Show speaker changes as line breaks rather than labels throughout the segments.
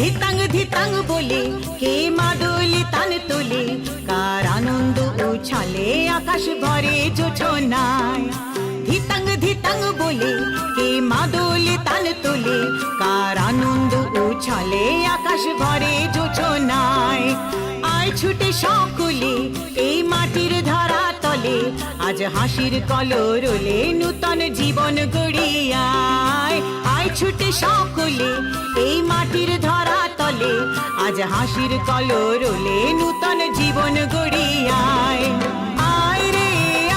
ধিতাং ধিতাং বলে কে মাদলি তান তোলে, কার আনন্দ উছালে আকাশ ভরে জোছনায়। ধিতাং ধিতাং বলে কে মাদলি তান তোলে, কার আনন্দ উছালে আকাশ ভরে জোছনায়। আয় ছুটে সকলে এই মাটির ধরা তলে, আজ হাসির কলরলে নূতন জীবন গড়িয়ায়। আয় ছুটে সকলে এই মাটির ধরা তলে, আজ হাসির কলরলে নূতন জীবন গড়িয়ায়। আয় রে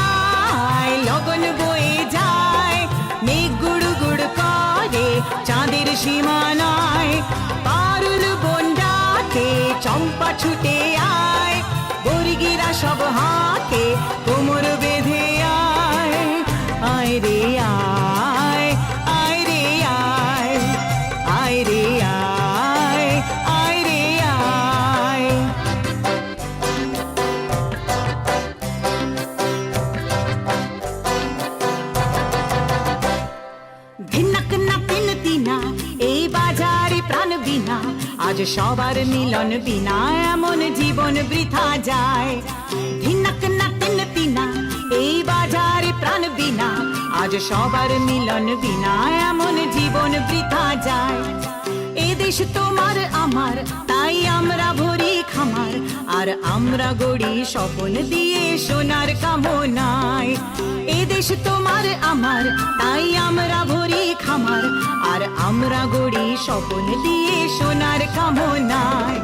আয় লগন বয়ে যায়, মেঘ গুড় গুড় করে চাঁদের সীমানায়। পারুল বন্ডাতে চম্পা ছুটে আয়, বর্গিরা সব হাতে কোমর বেঁধে আয়। আয় রে আয়, আয় রে আয়, আয় রে আয়, আয় রে আয়। ধিনক না তিন তিনা এই বাজারে প্রাণ বিনা, আজ সবার মিলন বিনা এমন জীবন বৃথা যায়। ধিনক না তিন তিনা এই বাজারে প্রাণ বিনা, আজ সবার মিলন বিনা এমন জীবন বৃথা যায়। এ দেশ তোমার আমার, তাই আমরা ভরি খামার, আর আমরা গড়ি স্বপ্ন দিয়ে সোনার কামনায়। এ দেশ তোমার আমার, তাই আমরা ভরি খামার, আর আমরা গড়ি স্বপ্ন দিয়ে সোনার কামনায়।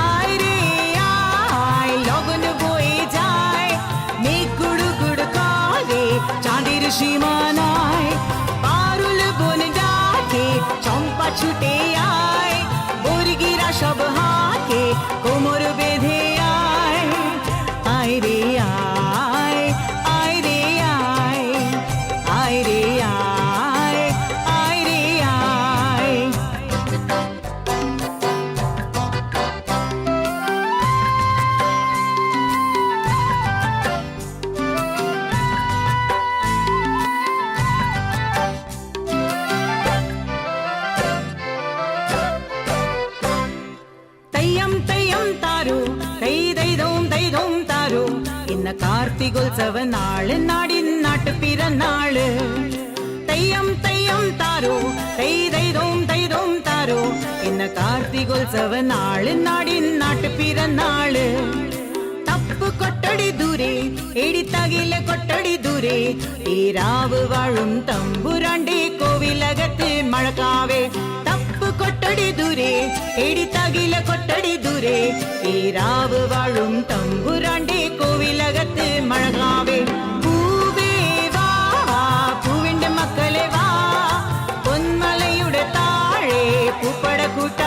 আয় রে আয় লগন বয়ে যায়, মেঘ গুড় গুড় করে চাঁদের সীমানায়। পারুল বন ডাকে চম্পা ছুটে আয়, বর্গিরা সব হাতে কোমর বেঁধে আয়। আয় রে আয়, আয় রে আয়, আয় রে আয়, আয় রে আয়। തെയ്യം തെയ്യം താരോ തൈ ദൈതോം ദൈതോം താരോ, ഇന്ന് കാർത്തികോത്സവ നാള് നാടിൻ നാട്ടുപിറന്നാള്. തെയ്യം തെയ്യം താരോ തൈ ദൈതോം ദൈതോം താരോ, ഇന്ന് കാർത്തികോത്സവ നാള് നാടിൻ നാട്ടുപിറന്നാള്. തപ്പ് കൊട്ടടി ദൂരെ എടിത്തകില കൊട്ടടി ദൂരെ, ഈ രാവ് വാഴും തമ്പുരാന്റെ കോവിലകത്ത് മഴക്കാവേ. തപ്പ് കൊട്ടടി ദൂരെ എടിത്തകില കൊട്ടടി ദൂരെ, ഈ രാവ് വാഴും തമ്പുരാന്റെ കോവിലകത്ത് മഴകാവേ. പൂവേ വാ പൂവിന്റെ മക്കളെ വാ, പൊന്മലയുടെ താഴെ പൂപ്പട കൂട്ട